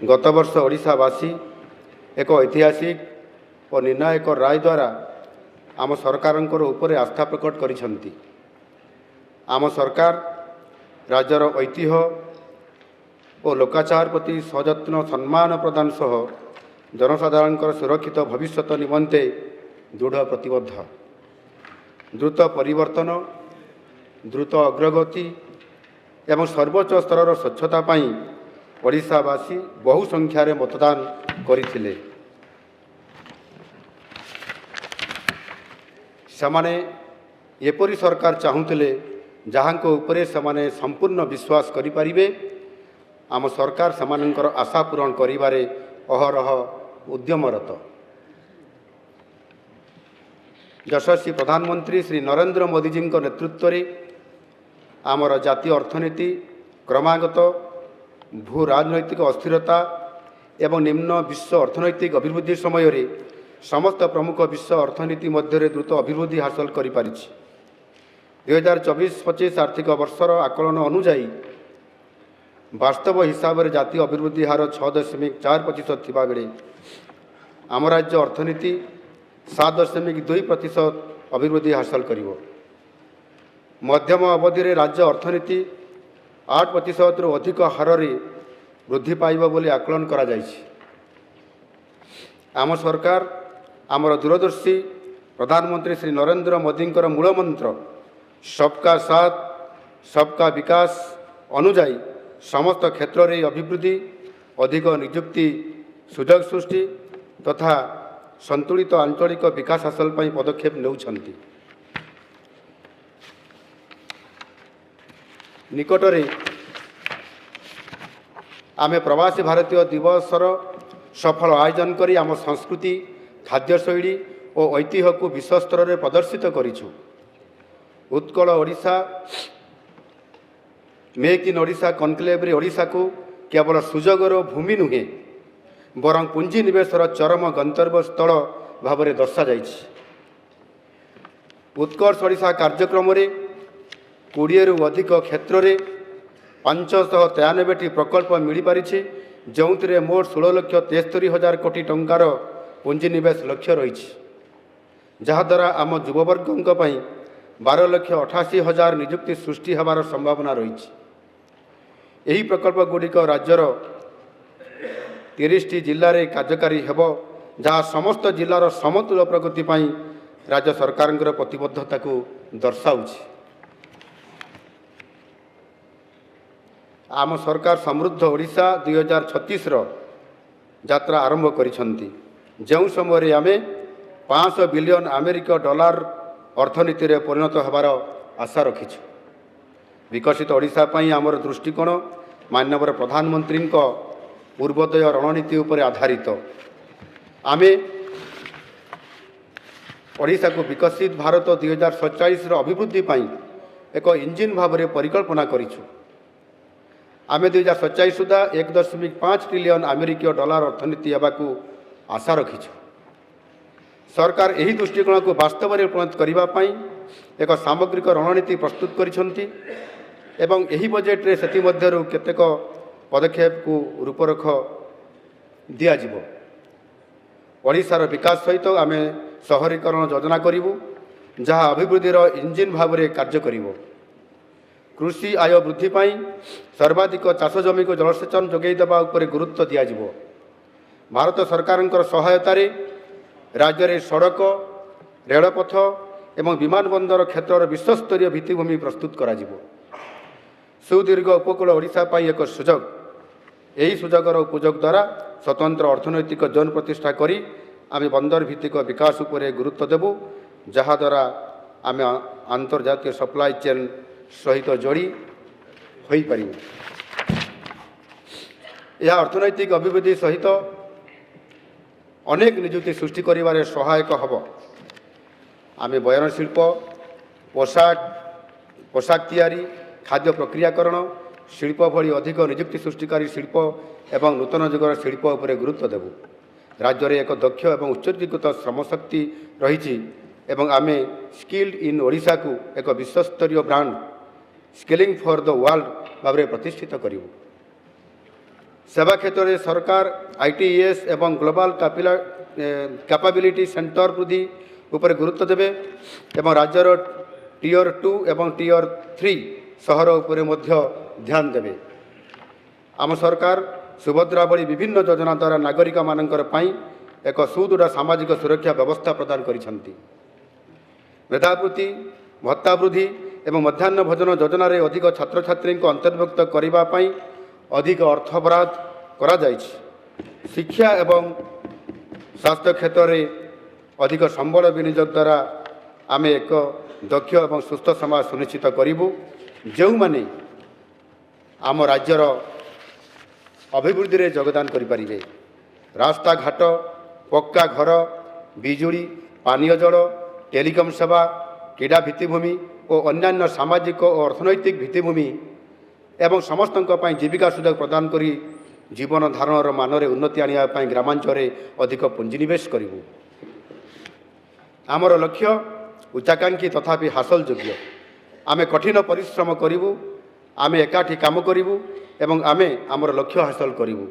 गत वर्ष ओडिशावासी एक ऐतिहासिक और निर्णायक राय द्वारा आम सरकारंकर उपरे आस्था प्रकट करिसेंती। आम सरकार राज्यर ऐतिह्य और लोकाचार प्रति सयत्न सम्मान प्रदान सह जनसाधारण सुरक्षित भविष्य निमंते दृढ़ प्रतिबद्ध। द्रुत परिवर्तन, द्रुत अग्रगति एवं सर्वोच्च स्तर स्वच्छता पाई ओडिशावासी बहु संख्यार मतदान करथिले। सेमाने एपरी सरकार चाहूले जहाँको उपरे सेमाने संपूर्ण विश्वास करिपारिबे। आम सरकार सेमानंकर आशा पूरण करिबारे अहरह उद्यमरत। यशस्वी प्रधानमंत्री श्री नरेंद्र मोदी जी नेतृत्व में आमर जातीय अर्थनीति क्रमागत भू राजनैतिक अस्थिरता एवं निम्न विश्व अर्थनैतिक अभिवृद्धि समय रे समस्त प्रमुख विश्व अर्थनीति मध्य द्रुत अभिवृद्धि हासिल कर 2024-25 आर्थिक वर्षर आकलन अनुजाई वास्तव हिसाब से जातीय अभिवृद्धि हार 6.4% थिबा बेले आम राज्य अर्थनीति 7.2% अभिवृद्धि हासिल करिवो। मध्यम अवधि रे राज्य अर्थनीति 8% रु अधिक हार वृद्धि पाइब बोली आकलन करा जायछि। आम सरकार आमर दूरदर्शी प्रधानमंत्री श्री नरेंद्र मोदी मूल मंत्र सबका साथ सबका विकास अनुजाई समस्त क्षेत्र में अभिवृद्धि, अधिक नियुक्ति सुजोग सृष्टि तथा संतुलित आंचलिक विकास हासिल पर पदक्षेप नेउछंती। निकटरे आमे प्रवासी भारतीय दिवसर सफल आयोजन करी आम संस्कृति, खाद्यशैली और ऐतिह्य को विश्व स्तर में प्रदर्शित करिछु। Utkal Odisha make in Odisha conclave रे ओडिशा को केवल सुजोगर भूमि नुहे बरं पुंजीनिवेशर चरम गंतव्य स्थल भाव में दर्शा जाइछि। उत्कर्ष ओडिशा कार्यक्रम रे 20 रु अधिक क्षेत्र में 593टी प्रकल्प मिल पारिछि, जोंथिरे मोट 16,73,000 कोटी टंकार पुंजीनिवेश लक्ष्य रही, जहाद्वारा आम युववर्गों 12,88,000 नियुक्ति सृष्टि होवार संभावना रही। यही प्रकल्प गुड़िक राज्यर 30टी जिले में कार्यकारी हेब, जहाँ समस्त जिलार समतुल प्रगति पाई राज्य सरकार प्रतिबद्धता को दर्शाउछि। आम सरकार समृद्ध ओडिशा 2036 यात्रा आरंभ करिसेंती, जो समय आमे 500 बिलियन अमेरिक डॉलर अर्थनीति रे परिणत होबार आशा रखिछु। विकसित ओडिशा पाई आमर दृष्टिकोण माननीय प्रधानमंत्री पूर्वोदय रणनीति उपर आधारित। आमे ओडिशा को विकसित भारत 2047 अभिवृद्धि पाई एक इंजिन भाव में परिकल्पना करिछु। आमे 2047 सुधा 1.5 ट्रिलियन अमेरिकीय डॉलर अर्थनीति होबाकू आशा रखिछु। सरकार यही दृष्टिकोण को वास्तव में परिणत करने एक सामग्रिक रणनीति प्रस्तुत करिसेंती एवं यही बजेट रे सेति मध्यरु केतेक पदक्षेप को रूपरेख दियाजिवो। ओडिशार विकास सहित आमे शहरीकरण योजना करिवु, जहाँ अभिवृद्धिर इंजिन भाव में कार्य करिवो। कृषि आय वृद्धि पाई सर्वाधिक चाष जमी को जलसेचन जोगाई देवा उपरे गुरुत्व दियाजिवो। भारत सरकारंकर सहायतार राज्य में सड़क, रेलपथ एवं विमान बंदर क्षेत्र विश्वस्तरीय भित्तिभूमि प्रस्तुत करा जिवो। सुदीर्घ उपकूल ओडिशा पाई एक सुजोग। यही सुजोगर उपयोग द्वारा स्वतंत्र अर्थनैतिक जोन प्रतिष्ठा करी आमे बंदर भित्तिक विकास उपरे गुरुत्व देबु, जहाद्वारा आमे अंतर्जातीय सप्लाई चेन सहित जोड़ी होई परिबु। यह अर्थनैतिक अभिवृद्धि सहित अनेक नियुक्ति सृष्टि करिबारे सहायक हब। आमे बयन शिल्प, पोशाक तैयारी, खाद्य प्रक्रियाकरण शिल्प भली अधिक नियुक्ति सृष्टिकारी शिल्प एवं नूतन जुगर शिल्प उपरे गुरुत्व देबु। राज्य में एक दक्ष एवं उच्चीकृत श्रमशक्ति रही एवं आमे स्किल्ड इन ओडिशा को एक विश्वस्तरीय brand skilling for the world भाव में प्रतिष्ठित करूँ। সেবা ক্ষেত্রে সরকার আইটিএস এবং গ্লোবাল ক্যাপাবিলিটি সেন্টর বৃদ্ধি উপরে গুরুত্ব দেবে এবং রাজ্যর টিয়র 2 এবং টিয়র 3 সহর উপরে মধ্য ধ্যান দেবে। আম সরকার সুভদ্রা ভଳି বিভিন্ন যোজনা দ্বারা নাগরিক মানଙ୍କର ପାଇଁ ଏକ ସୁଦୃଢ଼ ସାମାଜିକ ସୁରକ୍ଷା ବ୍ୟବସ୍ଥା ପ୍ରଦାନ କରିଛନ୍ତି। ମେଧାବୃତ୍ତି ଭତ୍ତା ବୃଦ୍ଧି ଏବଂ ମଧ୍ୟାହ୍ନ ଭୋଜନ ଯୋଜନାରେ ଅଧିକ ଛାତ୍ରଛାତ୍ରୀଙ୍କୁ ଅନ୍ତର୍ଭୁକ୍ତ କରିବା ପାଇଁ ଅଧିକ ଅର୍ଥ ବରାଦ କରାଯାଇଛି। ଶିକ୍ଷା ଏବଂ ସ୍ୱାସ୍ଥ୍ୟ କ୍ଷେତ୍ରରେ ଅଧିକ ସମ୍ବଳ ବିନିଯୋଗ ଦ୍ୱାରା ଆମେ ଏକ ଦକ୍ଷ ଏବଂ ସୁସ୍ଥ ସମାଜ ସୁନିଶ୍ଚିତ କରିବୁ, ଯେଉଁମାନେ ଆମ ରାଜ୍ୟର ଅଭିବୃଦ୍ଧିରେ ଯୋଗଦାନ କରିପାରିବେ। ରାସ୍ତାଘାଟ, ପକ୍କା ଘର, ବିଜୁଳି, ପାନୀୟ ଜଳ, ଟେଲିକମ୍ ସେବା, କ୍ରୀଡ଼ା ଭିତ୍ତିଭୂମି ଓ ଅନ୍ୟାନ୍ୟ ସାମାଜିକ ଓ ଅର୍ଥନୈତିକ ଭିତ୍ତିଭୂମି ଏବଂ ସମସ୍ତଙ୍କ ପାଇଁ ଜୀବିକା ସୁଯୋଗ ପ୍ରଦାନ କରି ଜୀବନ ଧାରଣର ମାନରେ ଉନ୍ନତି ଆଣିବା ପାଇଁ ଗ୍ରାମାଞ୍ଚଳରେ ଅଧିକ ପୁଞ୍ଜିନିବେଶ କରିବୁ। ଆମର ଲକ୍ଷ୍ୟ ଉଚ୍ଚାକାଂକ୍ଷୀ ତଥାପି ହାସଲଯୋଗ୍ୟ। ଆମେ କଠିନ ପରିଶ୍ରମ କରିବୁ, ଆମେ ଏକାଠି କାମ କରିବୁ ଏବଂ ଆମେ ଆମର ଲକ୍ଷ୍ୟ ହାସଲ କରିବୁ।